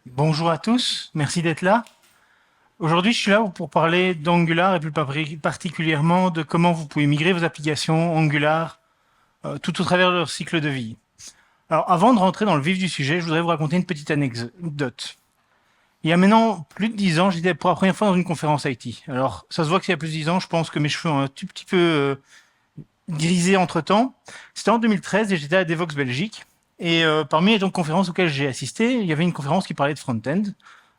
Bonjour à tous, merci d'être là. Aujourd'hui, je suis là pour parler d'Angular et plus particulièrement de comment vous pouvez migrer vos applications Angular tout au travers de leur cycle de vie. Alors, avant de rentrer dans le vif du sujet, je voudrais vous raconter une petite anecdote. Il y a maintenant plus de 10 ans, j'étais pour la première fois dans une conférence IT. Alors, ça se voit que c'est il y a plus de 10 ans, je pense que mes cheveux ont un tout petit peu grisé entre-temps. C'était en 2013 et j'étais à Devox Belgique. Et parmi les conférences auxquelles j'ai assisté, il y avait une conférence qui parlait de front-end.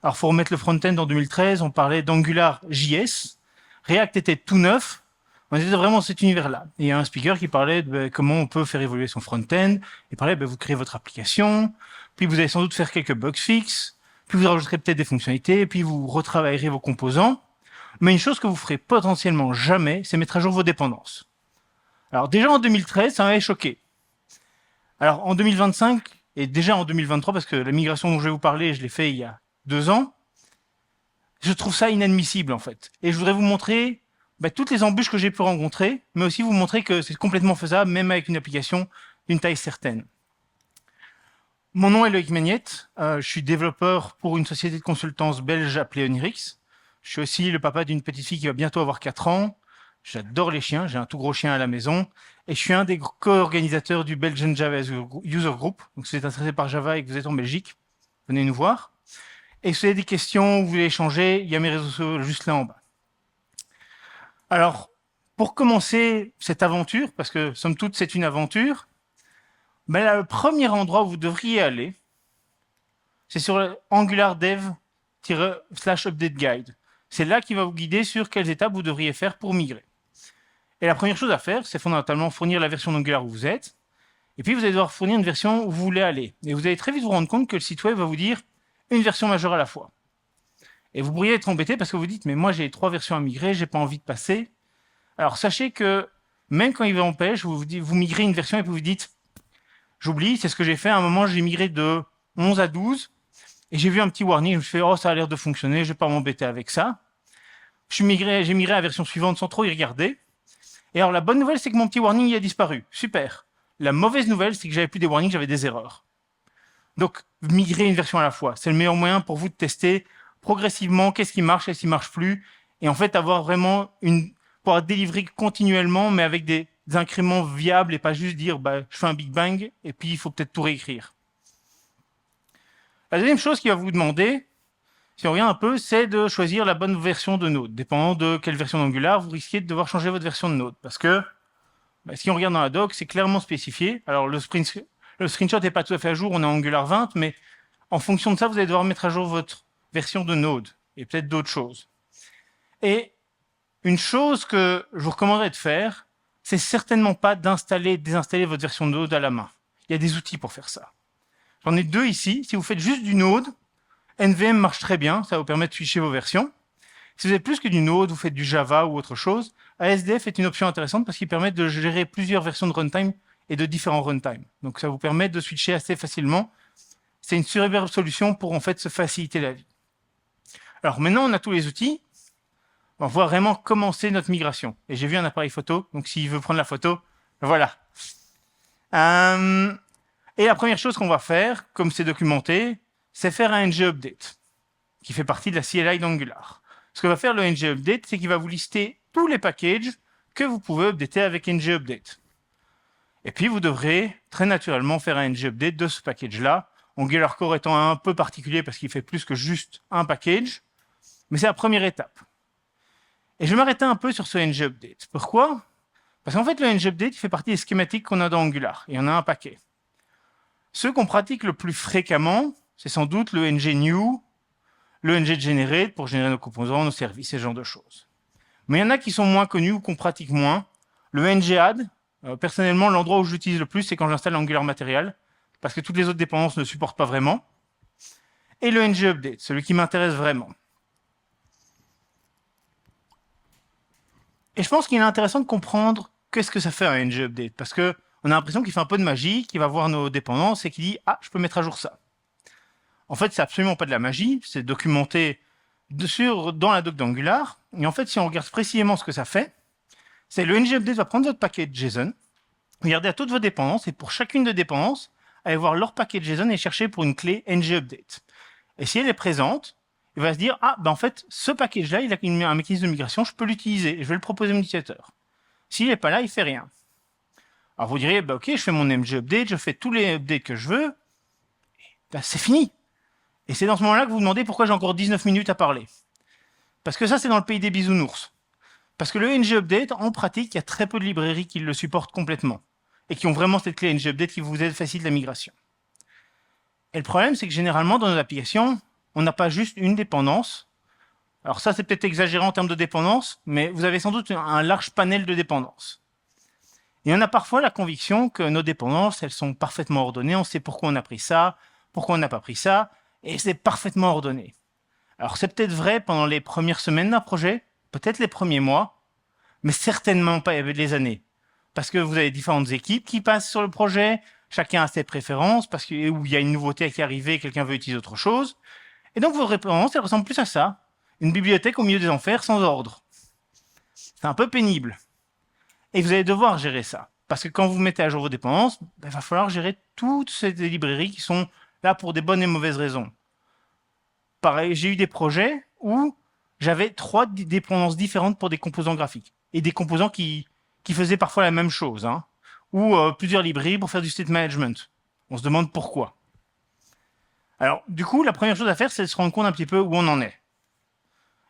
Alors, faut remettre le front-end en 2013, on parlait d'Angular JS. React était tout neuf. On était vraiment dans cet univers-là. Et il y a un speaker qui parlait de comment on peut faire évoluer son front-end. Il parlait, vous créez votre application, puis vous allez sans doute faire quelques bugs fixes, puis vous rajouterez peut-être des fonctionnalités, puis vous retravaillerez vos composants. Mais une chose que vous ferez potentiellement jamais, c'est mettre à jour vos dépendances. Alors déjà en 2013, ça m'avait choqué. Alors en 2025 et déjà en 2023, parce que la migration dont je vais vous parler, je l'ai fait il y a 2 ans, je trouve ça inadmissible en fait. Et je voudrais vous montrer toutes les embûches que j'ai pu rencontrer, mais aussi vous montrer que c'est complètement faisable, même avec une application d'une taille certaine. Mon nom est Loïc Magnette, je suis développeur pour une société de consultance belge appelée Onirix. Je suis aussi le papa d'une petite fille qui va bientôt avoir 4 ans. J'adore les chiens, j'ai un tout gros chien à la maison. Et je suis un des co-organisateurs du Belgian Java User Group. Donc si vous êtes intéressé par Java et que vous êtes en Belgique, venez nous voir. Et si vous avez des questions ou vous voulez échanger, il y a mes réseaux sociaux juste là en bas. Alors, pour commencer cette aventure, parce que somme toute c'est une aventure, là, le premier endroit où vous devriez aller, c'est sur Angular Dev/Update Guide. C'est là qui va vous guider sur quelles étapes vous devriez faire pour migrer. Et la première chose à faire, c'est fondamentalement fournir la version d'Angular où vous êtes. Et puis, vous allez devoir fournir une version où vous voulez aller. Et vous allez très vite vous rendre compte que le site web va vous dire une version majeure à la fois. Et vous pourriez être embêté parce que vous dites, mais moi, j'ai 3 versions à migrer, j'ai pas envie de passer. Alors, sachez que même quand il vous empêche, vous migrez une version et puis vous dites, j'oublie, c'est ce que j'ai fait. À un moment, j'ai migré de 11 à 12. Et j'ai vu un petit warning, je me suis fait, oh, ça a l'air de fonctionner, je vais pas m'embêter avec ça. J'ai migré à la version suivante sans trop y regarder. Et alors, la bonne nouvelle, c'est que mon petit warning il a disparu. Super. La mauvaise nouvelle, c'est que j'avais plus des warnings, j'avais des erreurs. Donc, migrer une version à la fois, c'est le meilleur moyen pour vous de tester progressivement qu'est-ce qui marche, qu'est-ce qui marche plus, et en fait avoir vraiment pouvoir délivrer continuellement, mais avec des incréments viables et pas juste dire, je fais un Big Bang et puis il faut peut-être tout réécrire. La deuxième chose qu'il va vous demander, si on regarde un peu, c'est de choisir la bonne version de Node. Dépendant de quelle version d'Angular, vous risquez de devoir changer votre version de Node. Parce que, si on regarde dans la doc, c'est clairement spécifié. Alors, le screenshot n'est pas tout à fait à jour, on est en Angular 20, mais en fonction de ça, vous allez devoir mettre à jour votre version de Node. Et peut-être d'autres choses. Et une chose que je vous recommanderais de faire, c'est certainement pas d'installer et de désinstaller votre version de Node à la main. Il y a des outils pour faire ça. J'en ai 2 ici. Si vous faites juste du Node, NVM marche très bien, ça va vous permettre de switcher vos versions. Si vous avez plus que du Node, vous faites du Java ou autre chose, ASDF est une option intéressante parce qu'il permet de gérer plusieurs versions de runtime et de différents runtimes. Donc ça vous permet de switcher assez facilement. C'est une superbe solution pour en fait se faciliter la vie. Alors maintenant on a tous les outils, on va vraiment commencer notre migration. Et j'ai vu un appareil photo, donc s'il veut prendre la photo, voilà. Et la première chose qu'on va faire, comme c'est documenté, c'est faire un ng-update, qui fait partie de la CLI d'Angular. Ce que va faire le ng-update, c'est qu'il va vous lister tous les packages que vous pouvez updater avec ng-update. Et puis, vous devrez très naturellement faire un ng-update de ce package-là, Angular Core étant un peu particulier parce qu'il fait plus que juste un package, mais c'est la première étape. Et je vais m'arrêter un peu sur ce ng-update. Pourquoi? Parce qu'en fait, le ng-update, il fait partie des schématiques qu'on a dans Angular, et il y en a un paquet. Ceux qu'on pratique le plus fréquemment, c'est sans doute le ng-new, le ng-generate pour générer nos composants, nos services et ce genre de choses. Mais il y en a qui sont moins connus ou qu'on pratique moins. Le ng-add, personnellement, l'endroit où j'utilise le plus, c'est quand j'installe Angular Material, parce que toutes les autres dépendances ne supportent pas vraiment. Et le ng-update, celui qui m'intéresse vraiment. Et je pense qu'il est intéressant de comprendre qu'est-ce que ça fait un ng-update, parce que on a l'impression qu'il fait un peu de magie, qu'il va voir nos dépendances et qu'il dit « Ah, je peux mettre à jour ça ». En fait, c'est absolument pas de la magie, c'est documenté dans la doc d'Angular. Et en fait, si on regarde précisément ce que ça fait, c'est le ng-update va prendre votre paquet JSON, regarder à toutes vos dépendances, et pour chacune des dépendances, aller voir leur paquet JSON et chercher pour une clé ng-update. Et si elle est présente, il va se dire, ah, ben en fait, ce package-là, il a un mécanisme de migration, je peux l'utiliser et je vais le proposer à mon utilisateur. S'il n'est pas là, il fait rien. Alors vous diriez, bah, ok, je fais mon MG update, je fais tous les updates que je veux, ben, c'est fini. Et c'est dans ce moment-là que vous vous demandez pourquoi j'ai encore 19 minutes à parler. Parce que ça, c'est dans le pays des bisounours. Parce que le NG Update, en pratique, il y a très peu de librairies qui le supportent complètement et qui ont vraiment cette clé NG Update qui vous aide facile la migration. Et le problème, c'est que généralement, dans nos applications, on n'a pas juste une dépendance. Alors ça, c'est peut-être exagéré en termes de dépendance, mais vous avez sans doute un large panel de dépendances. Et on a parfois la conviction que nos dépendances, elles sont parfaitement ordonnées, on sait pourquoi on a pris ça, pourquoi on n'a pas pris ça, et c'est parfaitement ordonné. Alors c'est peut-être vrai pendant les premières semaines d'un projet, peut-être les premiers mois, mais certainement pas les années. Parce que vous avez différentes équipes qui passent sur le projet, chacun a ses préférences, parce que où il y a une nouveauté qui est arrivée, quelqu'un veut utiliser autre chose. Et donc vos références, elles ressemblent plus à ça. Une bibliothèque au milieu des enfers sans ordre. C'est un peu pénible. Et vous allez devoir gérer ça. Parce que quand vous mettez à jour vos dépendances, il va falloir gérer toutes ces librairies qui sont là pour des bonnes et mauvaises raisons. Pareil, j'ai eu des projets où j'avais 3 dépendances différentes pour des composants graphiques. Et des composants qui faisaient parfois la même chose. Hein. Ou plusieurs librairies pour faire du state management. On se demande pourquoi. Alors, du coup, la première chose à faire, c'est de se rendre compte un petit peu où on en est.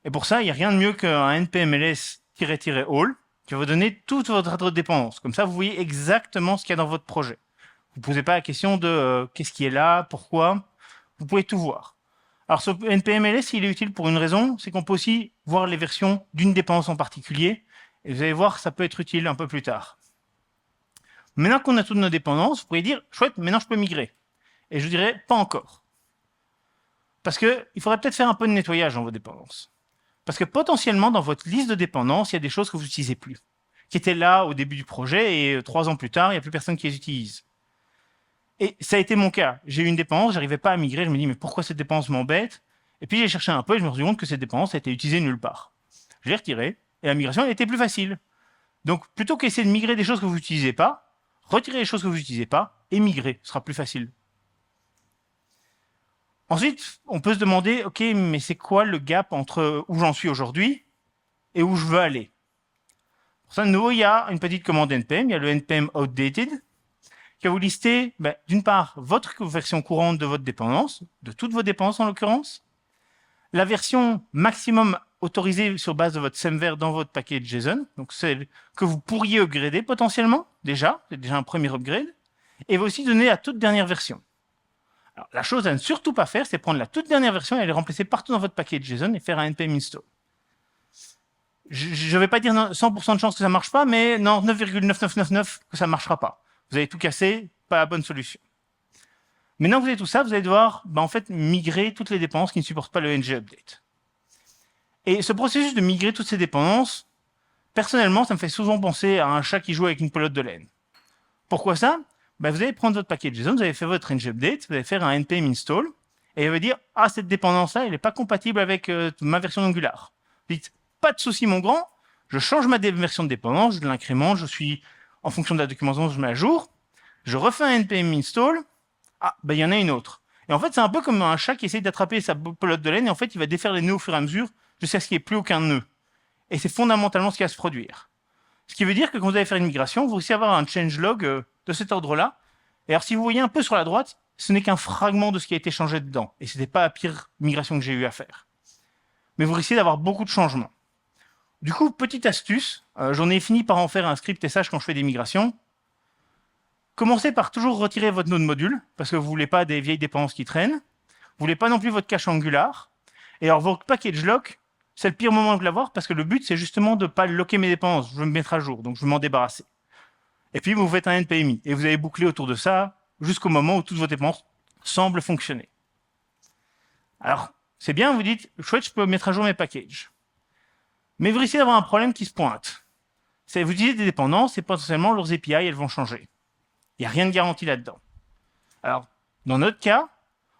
Et pour ça, il n'y a rien de mieux qu'un npmls-all qui va vous donner toute votre dépendance. Comme ça, vous voyez exactement ce qu'il y a dans votre projet. Vous ne posez pas la question de qu'est-ce qui est là, pourquoi. Vous pouvez tout voir. Alors, ce npmls, il est utile pour une raison, c'est qu'on peut aussi voir les versions d'une dépendance en particulier. Et vous allez voir, ça peut être utile un peu plus tard. Maintenant qu'on a toutes nos dépendances, vous pourriez dire, chouette, maintenant je peux migrer. Et je vous dirais, pas encore. Parce qu'il faudrait peut-être faire un peu de nettoyage dans vos dépendances. Parce que potentiellement, dans votre liste de dépendances, il y a des choses que vous n'utilisez plus, qui étaient là au début du projet, et 3 ans plus tard, il n'y a plus personne qui les utilise. Et ça a été mon cas. J'ai eu une dépendance, j'arrivais pas à migrer, je me dis, mais pourquoi cette dépendance m'embête? Et puis j'ai cherché un peu et je me suis rendu compte que cette dépendance a été utilisée nulle part. Je l'ai retirée, et la migration, elle était plus facile. Donc, plutôt qu'essayer de migrer des choses que vous n'utilisez pas, retirez les choses que vous n'utilisez pas, et migrer, ce sera plus facile. Ensuite, on peut se demander, ok, mais c'est quoi le gap entre où j'en suis aujourd'hui et où je veux aller? Pour ça, de nouveau, il y a une petite commande npm, il y a le npm outdated, qui va vous lister, d'une part, votre version courante de votre dépendance, de toutes vos dépendances en l'occurrence, la version maximum autorisée sur base de votre semver dans votre package JSON, donc celle que vous pourriez upgrader potentiellement, déjà, c'est déjà un premier upgrade, et va aussi donner la toute dernière version. Alors, la chose à ne surtout pas faire, c'est prendre la toute dernière version et les remplacer partout dans votre package JSON et faire un npm install. Je ne vais pas dire 100% de chance que ça ne marche pas, mais non, 9,9999 que ça ne marchera pas. Vous avez tout cassé, pas la bonne solution. Maintenant que vous avez tout ça, vous allez devoir en fait migrer toutes les dépendances qui ne supportent pas le ng update. Et ce processus de migrer toutes ces dépendances, personnellement, ça me fait souvent penser à un chat qui joue avec une pelote de laine. Pourquoi ça? Vous allez prendre votre package JSON, vous allez faire votre ng update, vous allez faire un npm install, et il va dire, ah, cette dépendance-là, elle n'est pas compatible avec ma version d'Angular. Vous dites, pas de souci, mon grand, je change ma version de dépendance, je l'incrémente, je suis, en fonction de la documentation, je mets à jour, je refais un npm install, ah, il y en a une autre. Et en fait, c'est un peu comme un chat qui essaie d'attraper sa pelote de laine, et en fait, il va défaire les nœuds au fur et à mesure, jusqu'à ce qu'il n'y ait plus aucun nœud. Et c'est fondamentalement ce qui va se produire. Ce qui veut dire que quand vous allez faire une migration, vous allez avoir un changelog de cet ordre-là. Et alors, si vous voyez un peu sur la droite, ce n'est qu'un fragment de ce qui a été changé dedans. Et ce n'était pas la pire migration que j'ai eu à faire. Mais vous risquez d'avoir beaucoup de changements. Du coup, petite astuce, j'en ai fini par en faire un script SH quand je fais des migrations. Commencez par toujours retirer votre node module, parce que vous ne voulez pas des vieilles dépendances qui traînent. Vous ne voulez pas non plus votre cache Angular. Et alors, votre package lock, c'est le pire moment de l'avoir, parce que le but, c'est justement de ne pas locker mes dépendances. Je veux me mettre à jour, donc je veux m'en débarrasser. Et puis, vous faites un npmi, et vous allez boucler autour de ça jusqu'au moment où toutes vos dépendances semblent fonctionner. Alors, c'est bien, vous dites, chouette, je peux mettre à jour mes packages. Mais vous risquez d'avoir un problème qui se pointe. C'est vous utilisez des dépendances, et potentiellement, leurs API, elles vont changer. Il n'y a rien de garanti là-dedans. Alors, dans notre cas,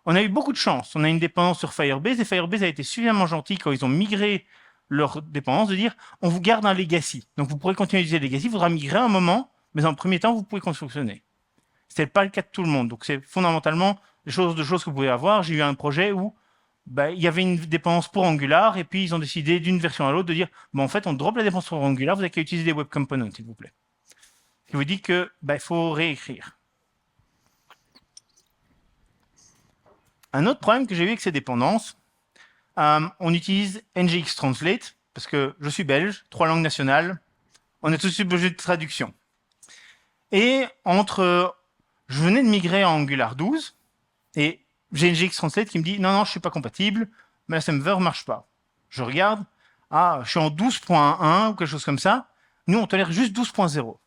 on a eu beaucoup de chance. On a une dépendance sur Firebase, et Firebase a été suffisamment gentil quand ils ont migré leur dépendance de dire, on vous garde un legacy. Donc, vous pourrez continuer à utiliser le legacy, il faudra migrer un moment, mais en premier temps, vous pouvez fonctionner. Ce n'est pas le cas de tout le monde. Donc, c'est fondamentalement des choses que vous pouvez avoir. J'ai eu un projet où ben, il y avait une dépendance pour Angular, et puis ils ont décidé d'une version à l'autre de dire, bon, en fait, on drop la dépendance pour Angular, vous n'avez qu'à utiliser des web components, s'il vous plaît. Ce qui vous dit que ben, il faut réécrire. Un autre problème que j'ai eu avec ces dépendances, on utilise NGX Translate, parce que je suis belge, 3 langues nationales, on est tous obligés de traduction. Et je venais de migrer en Angular 12, et j'ai NGX Translate qui me dit, non, je suis pas compatible, mais la serveur marche pas. Je regarde, je suis en 12.1 ou quelque chose comme ça, nous on tolère juste 12.0.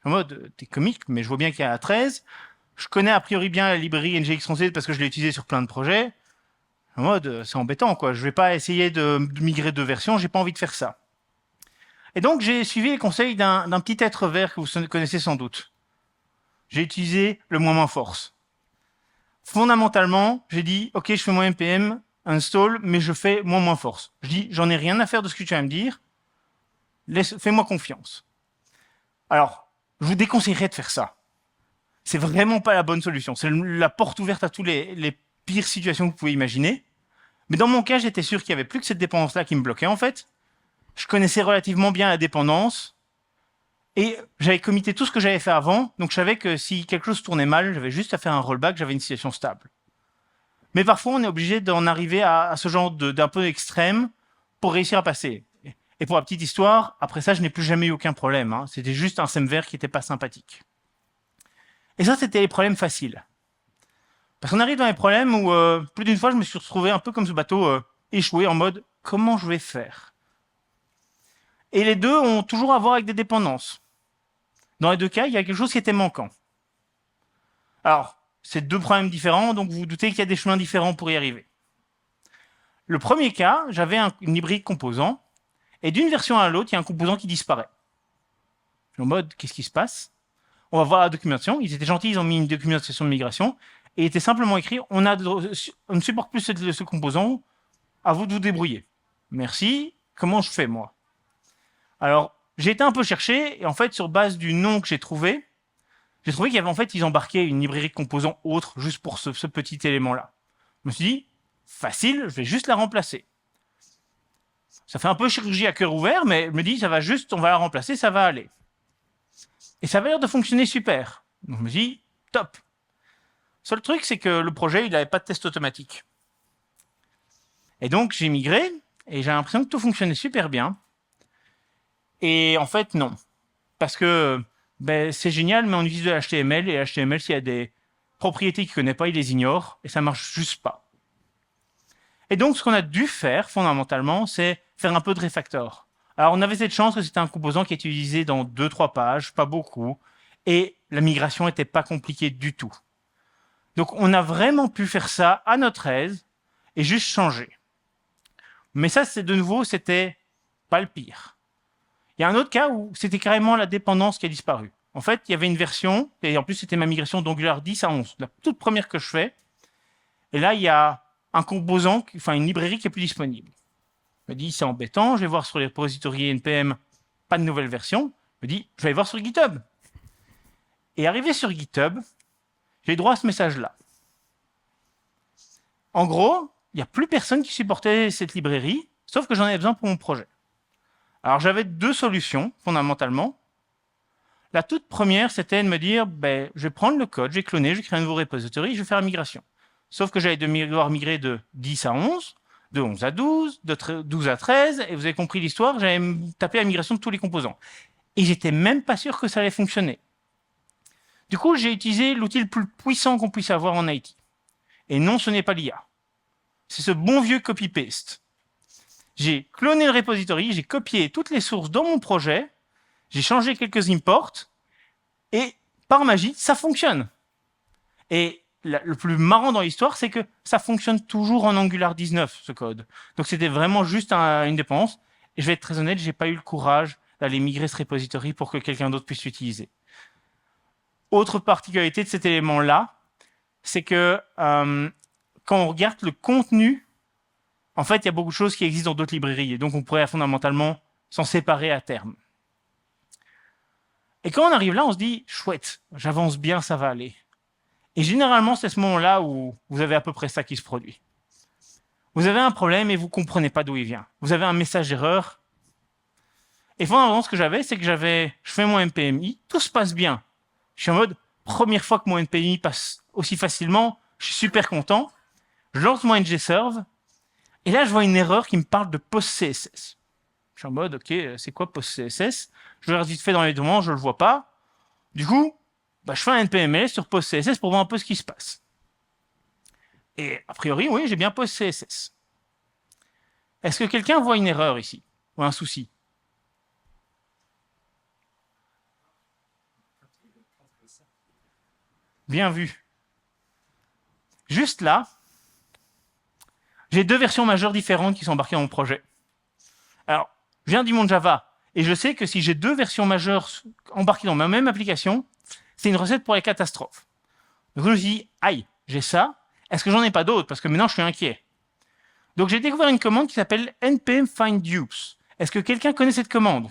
En mode, t'es comique, mais je vois bien qu'il y a 13, je connais a priori bien la librairie NGX Translate parce que je l'ai utilisée sur plein de projets. En mode, c'est embêtant, quoi. Je vais pas essayer de migrer 2 versions, j'ai pas envie de faire ça. Et donc, j'ai suivi les conseils d'un petit être vert que vous connaissez sans doute. J'ai utilisé le moins force. Fondamentalement, j'ai dit, OK, je fais mon npm install, mais je fais moins force. Je dis, j'en ai rien à faire de ce que tu vas me dire. Fais-moi confiance. Alors, je vous déconseillerais de faire ça. C'est vraiment pas la bonne solution. C'est la porte ouverte à tous les pires situations que vous pouvez imaginer. Mais dans mon cas, j'étais sûr qu'il n'y avait plus que cette dépendance-là qui me bloquait, en fait. Je connaissais relativement bien la dépendance. Et j'avais commité tout ce que j'avais fait avant. Donc, je savais que si quelque chose tournait mal, j'avais juste à faire un rollback, j'avais une situation stable. Mais parfois, on est obligé d'en arriver à ce genre d'un peu extrême pour réussir à passer. Et pour la petite histoire, après ça, je n'ai plus jamais eu aucun problème. Hein. C'était juste un semver qui n'était pas sympathique. Et ça, c'était les problèmes faciles. Parce qu'on arrive dans les problèmes où, plus d'une fois, je me suis retrouvé un peu comme ce bateau échoué en mode « comment je vais faire ?» Et les deux ont toujours à voir avec des dépendances. Dans les deux cas, il y a quelque chose qui était manquant. Alors, c'est deux problèmes différents, donc vous vous doutez qu'il y a des chemins différents pour y arriver. Le premier cas, j'avais une librairie composant, et d'une version à l'autre, il y a un composant qui disparaît. En mode, qu'est-ce qui se passe? On va voir la documentation. Ils étaient gentils, ils ont mis une documentation de migration, et il était simplement écrit, on ne supporte plus ce composant, à vous de vous débrouiller. Merci, comment je fais, moi? Alors, j'ai été un peu chercher, et en fait, sur base du nom que j'ai trouvé qu'il y avait, en fait, ils embarquaient une librairie de composants autre, juste pour ce petit élément-là. Je me suis dit, facile, je vais juste la remplacer. Ça fait un peu chirurgie à cœur ouvert, mais je me dis, on va la remplacer, ça va aller. Et ça avait l'air de fonctionner super. Donc je me dis, top. Seul truc, c'est que le projet, il n'avait pas de test automatique. Et donc, j'ai migré, et j'ai l'impression que tout fonctionnait super bien. Et en fait, non. Parce que c'est génial, mais on utilise de l'HTML, et l'HTML, s'il y a des propriétés qu'il ne connaît pas, il les ignore, et ça marche juste pas. Et donc, ce qu'on a dû faire, fondamentalement, c'est faire un peu de refactor. Alors, on avait cette chance que c'était un composant qui était utilisé dans 2-3 pages, pas beaucoup, et la migration n'était pas compliquée du tout. Donc, on a vraiment pu faire ça à notre aise, et juste changer. Mais ça, de nouveau, c'était pas le pire. Il y a un autre cas où c'était carrément la dépendance qui a disparu. En fait, il y avait une version, et en plus, c'était ma migration d'Angular 10 à 11, la toute première que je fais. Et là, il y a un composant, une librairie qui est plus disponible. Je me dis, c'est embêtant, je vais voir sur les repositories NPM, pas de nouvelle version. Je me dis, je vais aller voir sur GitHub. Et arrivé sur GitHub, j'ai droit à ce message-là. En gros, il n'y a plus personne qui supportait cette librairie, sauf que j'en avais besoin pour mon projet. Alors j'avais deux solutions, fondamentalement. La toute première, c'était de me dire, je vais prendre le code, je vais cloner, je vais créer un nouveau repository, je vais faire la migration. Sauf que j'allais devoir migrer de 10 à 11, de 11 à 12, de 12 à 13, et vous avez compris l'histoire, j'allais me taper la migration de tous les composants. Et j'étais même pas sûr que ça allait fonctionner. Du coup, j'ai utilisé l'outil le plus puissant qu'on puisse avoir en IT. Et non, ce n'est pas l'IA. C'est ce bon vieux copy-paste. J'ai cloné le repository, j'ai copié toutes les sources dans mon projet, j'ai changé quelques imports, et par magie, ça fonctionne. Et le plus marrant dans l'histoire, c'est que ça fonctionne toujours en Angular 19, ce code. Donc c'était vraiment juste une dépendance. Et je vais être très honnête, j'ai pas eu le courage d'aller migrer ce repository pour que quelqu'un d'autre puisse l'utiliser. Autre particularité de cet élément-là, c'est que quand on regarde le contenu, en fait, il y a beaucoup de choses qui existent dans d'autres librairies. Et donc, on pourrait fondamentalement s'en séparer à terme. Et quand on arrive là, on se dit, chouette, j'avance bien, ça va aller. Et généralement, c'est à ce moment-là où vous avez à peu près ça qui se produit. Vous avez un problème et vous ne comprenez pas d'où il vient. Vous avez un message d'erreur. Et fondamentalement, ce que j'avais, c'est que je fais mon NPMI, tout se passe bien. Je suis en mode, première fois que mon NPMI passe aussi facilement, je suis super content. Je lance mon ngserve, et là, je vois une erreur qui me parle de PostCSS. Je suis en mode, ok, c'est quoi PostCSS? Je regarde vite fait dans les documents, je le vois pas. Du coup, je fais un npml sur PostCSS pour voir un peu ce qui se passe. Et a priori, oui, j'ai bien PostCSS. Est-ce que quelqu'un voit une erreur ici? Ou un souci? Bien vu. Juste là, j'ai deux versions majeures différentes qui sont embarquées dans mon projet. Alors, je viens du monde Java, et je sais que si j'ai deux versions majeures embarquées dans ma même application, c'est une recette pour les catastrophes. Donc je me suis dit, aïe, j'ai ça, est-ce que j'en ai pas d'autres? Parce que maintenant je suis inquiet. Donc j'ai découvert une commande qui s'appelle npm find dupes. Est-ce que quelqu'un connaît cette commande?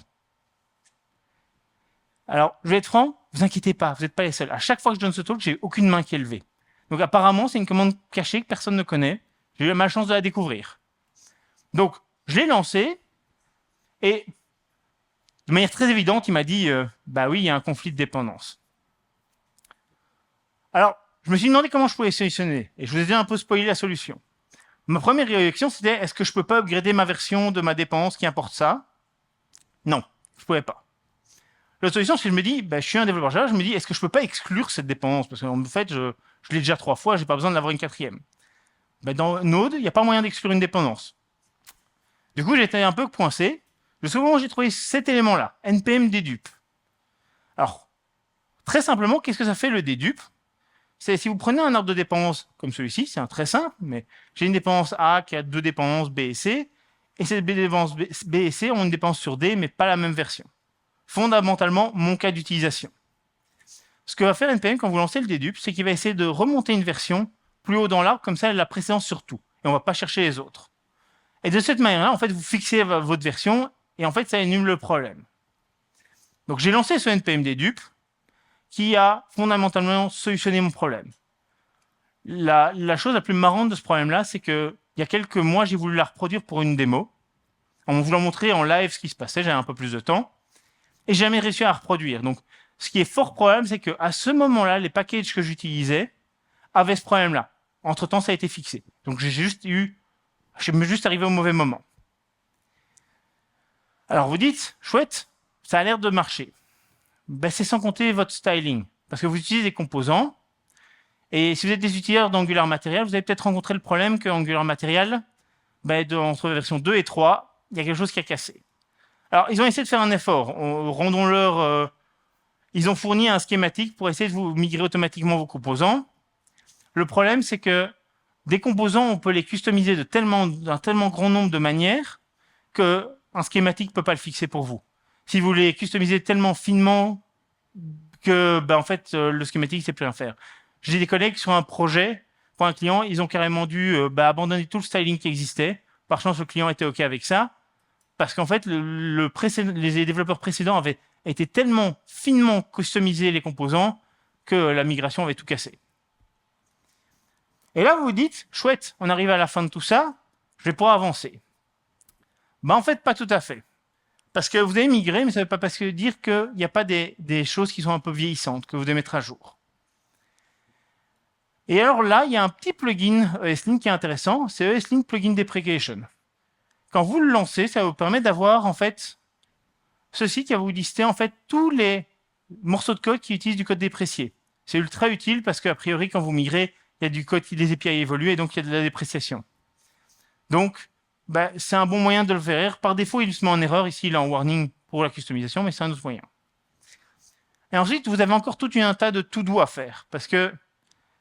Alors, je vais être franc, vous inquiétez pas, vous n'êtes pas les seuls. À chaque fois que je donne ce talk, j'ai aucune main qui est levée. Donc apparemment, c'est une commande cachée que personne ne connaît. J'ai eu ma chance de la découvrir. Donc, je l'ai lancée, et de manière très évidente, il m'a dit, bah oui, il y a un conflit de dépendance. Alors, je me suis demandé comment je pouvais solutionner, et je vous ai déjà un peu spoilé la solution. Ma première réaction, c'était, est-ce que je peux pas upgrader ma version de ma dépendance qui importe ça? Non, je pouvais pas. L'autre solution, c'est que je me dis, je suis un développeur Java, je me dis, est-ce que je peux pas exclure cette dépendance? Parce qu'en fait, je l'ai déjà 3 fois, j'ai pas besoin de l'avoir une quatrième. Dans Node, il n'y a pas moyen d'exclure une dépendance. Du coup, j'étais un peu coincé. Le second moment, j'ai trouvé cet élément-là, npm dedupe. Alors, très simplement, qu'est-ce que ça fait le dedupe? C'est si vous prenez un arbre de dépendance comme celui-ci, c'est un très simple, mais j'ai une dépendance A qui a deux dépendances B et C, et ces dépendances B et C ont une dépendance sur D, mais pas la même version. Fondamentalement, mon cas d'utilisation. Ce que va faire npm quand vous lancez le dedupe, c'est qu'il va essayer de remonter une version plus haut dans l'arbre, comme ça elle a la précédence sur tout, et on ne va pas chercher les autres. Et de cette manière-là, en fait, vous fixez votre version, et en fait, ça annule le problème. Donc j'ai lancé ce npm dedupe, qui a fondamentalement solutionné mon problème. La chose la plus marrante de ce problème-là, c'est que il y a quelques mois, j'ai voulu la reproduire pour une démo, en voulant montrer en live ce qui se passait, j'avais un peu plus de temps, et j'ai jamais réussi à la reproduire. Donc, ce qui est fort probable, c'est qu'à ce moment-là, les packages que j'utilisais avaient ce problème-là. Entre-temps, ça a été fixé. Donc, je suis juste arrivé au mauvais moment. Alors, vous dites, chouette, ça a l'air de marcher. C'est sans compter votre styling, parce que vous utilisez des composants, et si vous êtes des utilisateurs d'Angular Material, vous avez peut-être rencontré le problème que Angular Material, entre la version 2 et 3, il y a quelque chose qui a cassé. Alors, ils ont essayé de faire un effort. Rendons-leur... ils ont fourni un schématique pour essayer de vous migrer automatiquement vos composants. Le problème, c'est que des composants, on peut les customiser d'un tellement grand nombre de manières qu'un schématique ne peut pas le fixer pour vous. Si vous les customisez tellement finement que, en fait, le schématique ne sait plus rien faire. J'ai des collègues sur un projet, pour un client, ils ont carrément dû abandonner tout le styling qui existait. Par chance, le client était OK avec ça. Parce qu'en fait, les développeurs précédents avaient été tellement finement customisés les composants que la migration avait tout cassé. Et là, vous vous dites, chouette, on arrive à la fin de tout ça, je vais pouvoir avancer. En fait, pas tout à fait. Parce que vous avez migré, mais ça ne veut pas dire qu'il n'y a pas des choses qui sont un peu vieillissantes, que vous devez mettre à jour. Et alors là, il y a un petit plugin ESLint qui est intéressant, c'est ESLint Plugin Deprecation. Quand vous le lancez, ça va vous permettre d'avoir en fait ceci qui va vous lister en fait tous les morceaux de code qui utilisent du code déprécié. C'est ultra utile parce qu'a priori, quand vous migrez, il y a du code qui des API évolués et donc il y a de la dépréciation. Donc, c'est un bon moyen de le faire. Par défaut, il se met en erreur. Ici, il est en warning pour la customisation, mais c'est un autre moyen. Et ensuite, vous avez encore tout un tas de to-do à faire. Parce que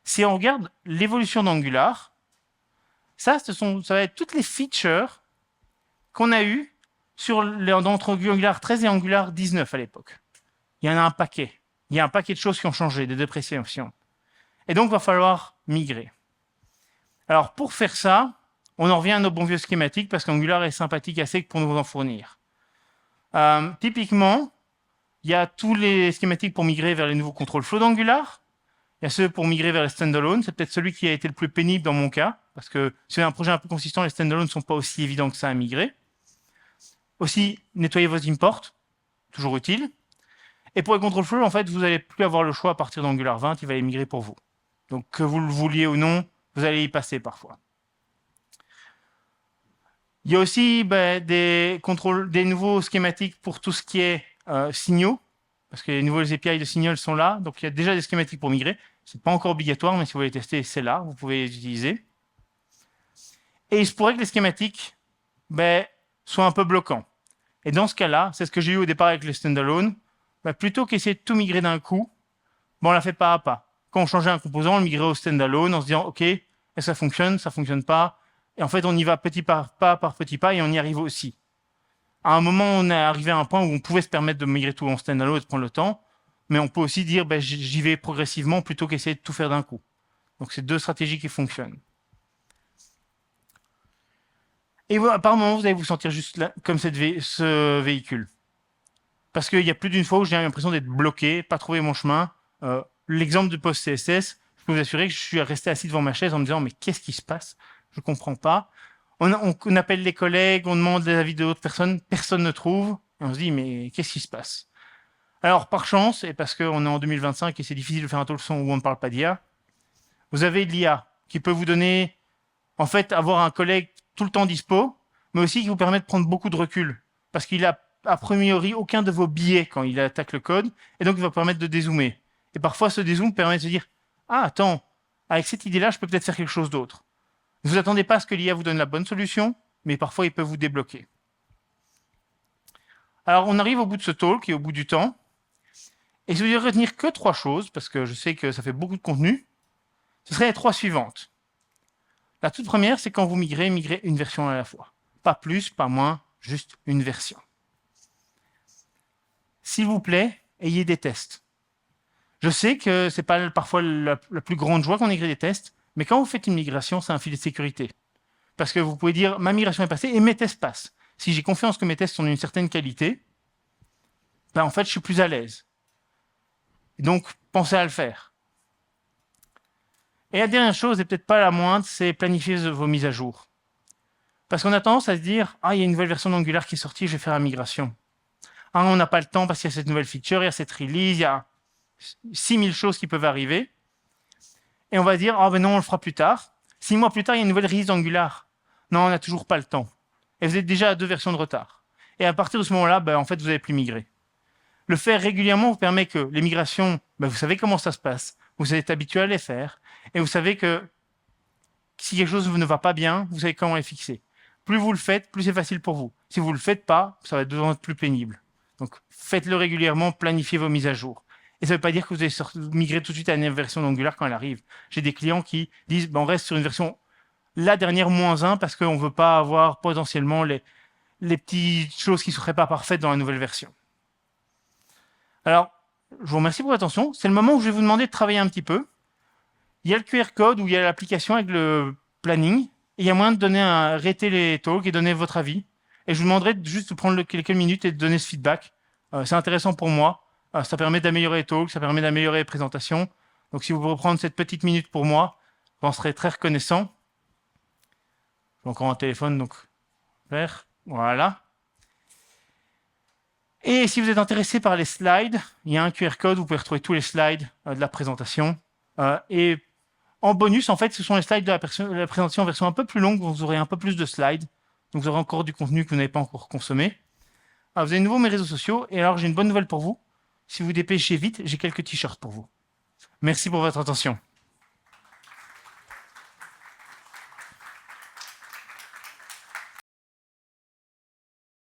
si on regarde l'évolution d'Angular, ça va être toutes les features qu'on a eues entre Angular 13 et Angular 19 à l'époque. Il y en a un paquet. Il y a un paquet de choses qui ont changé, des dépréciations. Et donc, il va falloir migrer. Alors, pour faire ça, on en revient à nos bons vieux schématiques parce qu'Angular est sympathique assez pour nous en fournir. Typiquement, il y a tous les schématiques pour migrer vers les nouveaux contrôles flow d'Angular. Il y a ceux pour migrer vers les standalone. C'est peut-être celui qui a été le plus pénible dans mon cas, parce que si vous avez un projet un peu consistant, les standalone ne sont pas aussi évidents que ça à migrer. Aussi, nettoyer vos imports, toujours utile. Et pour les control flow, en fait, vous n'allez plus avoir le choix à partir d'Angular 20, il va les migrer pour vous. Donc, que vous le vouliez ou non, vous allez y passer parfois. Il y a aussi des nouveaux schématiques pour tout ce qui est signaux, parce que les nouveaux API de signaux sont là. Donc, il y a déjà des schématiques pour migrer. Ce n'est pas encore obligatoire, mais si vous voulez tester, c'est là. Vous pouvez les utiliser. Et il se pourrait que les schématiques soient un peu bloquants. Et dans ce cas-là, c'est ce que j'ai eu au départ avec les standalone. Plutôt qu'essayer de tout migrer d'un coup, on l'a fait pas à pas. Quand on changeait un composant, on le migrait au standalone en se disant, OK, est-ce que ça fonctionne pas. Et en fait, on y va petit par petit pas et on y arrive aussi. À un moment, on est arrivé à un point où on pouvait se permettre de migrer tout en standalone et de prendre le temps, mais on peut aussi dire, j'y vais progressivement plutôt qu'essayer de tout faire d'un coup. Donc, c'est deux stratégies qui fonctionnent. Et par moment, vous allez vous sentir juste là, comme ce véhicule. Parce qu'il y a plus d'une fois où j'ai l'impression d'être bloqué, pas trouver mon chemin. L'exemple de post CSS, je peux vous assurer que je suis resté assis devant ma chaise en me disant, mais qu'est-ce qui se passe? Je comprends pas. On appelle les collègues, on demande les avis d'autres personnes, personne ne trouve. Et on se dit, mais qu'est-ce qui se passe? Alors, par chance, et parce qu'on est en 2025 et c'est difficile de faire un talk son où on ne parle pas d'IA, vous avez de l'IA qui peut vous donner, en fait, avoir un collègue tout le temps dispo, mais aussi qui vous permet de prendre beaucoup de recul. Parce qu'il a, a priori, aucun de vos biais quand il attaque le code, et donc il va vous permettre de dézoomer. Et parfois, ce dézoom permet de se dire, ah, attends, avec cette idée-là, je peux peut-être faire quelque chose d'autre. Ne vous attendez pas à ce que l'IA vous donne la bonne solution, mais parfois, il peut vous débloquer. Alors, on arrive au bout de ce talk et au bout du temps. Et si vous devez retenir que 3 choses, parce que je sais que ça fait beaucoup de contenu, ce seraient les 3 suivantes. La toute première, c'est quand vous migrez une version à la fois. Pas plus, pas moins, juste une version. S'il vous plaît, ayez des tests. Je sais que ce n'est pas parfois la plus grande joie qu'on écrit des tests, mais quand vous faites une migration, c'est un filet de sécurité. Parce que vous pouvez dire, ma migration est passée et mes tests passent. Si j'ai confiance que mes tests sont d'une certaine qualité, en fait, je suis plus à l'aise. Donc, pensez à le faire. Et la dernière chose, et peut-être pas la moindre, c'est planifier vos mises à jour. Parce qu'on a tendance à se dire, ah, il y a une nouvelle version d'Angular qui est sortie, je vais faire la migration. Ah, on n'a pas le temps parce qu'il y a cette nouvelle feature, il y a cette release, il y a 6000 choses qui peuvent arriver. Et on va dire, ah, ben non, on le fera plus tard. 6 mois plus tard, il y a une nouvelle release d'Angular. Non, on n'a toujours pas le temps. Et vous êtes déjà à 2 versions de retard. Et à partir de ce moment-là, en fait, vous n'avez plus migré. Le faire régulièrement vous permet que les migrations, vous savez comment ça se passe, vous êtes habitué à les faire, et vous savez que si quelque chose ne va pas bien, vous savez comment les fixer. Plus vous le faites, plus c'est facile pour vous. Si vous ne le faites pas, ça va être de plus pénible. Donc faites-le régulièrement, planifiez vos mises à jour. Et ça ne veut pas dire que vous allez migrer tout de suite à une version d'Angular quand elle arrive. J'ai des clients qui disent on reste sur une version, la dernière -1, parce qu'on ne veut pas avoir potentiellement les petites choses qui ne seraient pas parfaites dans la nouvelle version. Alors, je vous remercie pour votre attention. C'est le moment où je vais vous demander de travailler un petit peu. Il y a le QR code où il y a l'application avec le planning. Et il y a moyen de donner arrêter les talks et donner votre avis. Et je vous demanderai juste de prendre quelques minutes et de donner ce feedback. C'est intéressant pour moi. Ça permet d'améliorer les talks, ça permet d'améliorer les présentations. Donc si vous pouvez prendre cette petite minute pour moi, j'en serai très reconnaissant. J'ai encore un téléphone, donc vert. Voilà. Et si vous êtes intéressé par les slides, il y a un QR code, vous pouvez retrouver tous les slides de la présentation. Et en bonus, en fait, ce sont les slides de la présentation en version un peu plus longue, vous aurez un peu plus de slides. Donc vous aurez encore du contenu que vous n'avez pas encore consommé. Alors, vous avez de nouveau mes réseaux sociaux. Et alors, j'ai une bonne nouvelle pour vous. Si vous dépêchez vite, j'ai quelques t-shirts pour vous. Merci pour votre attention.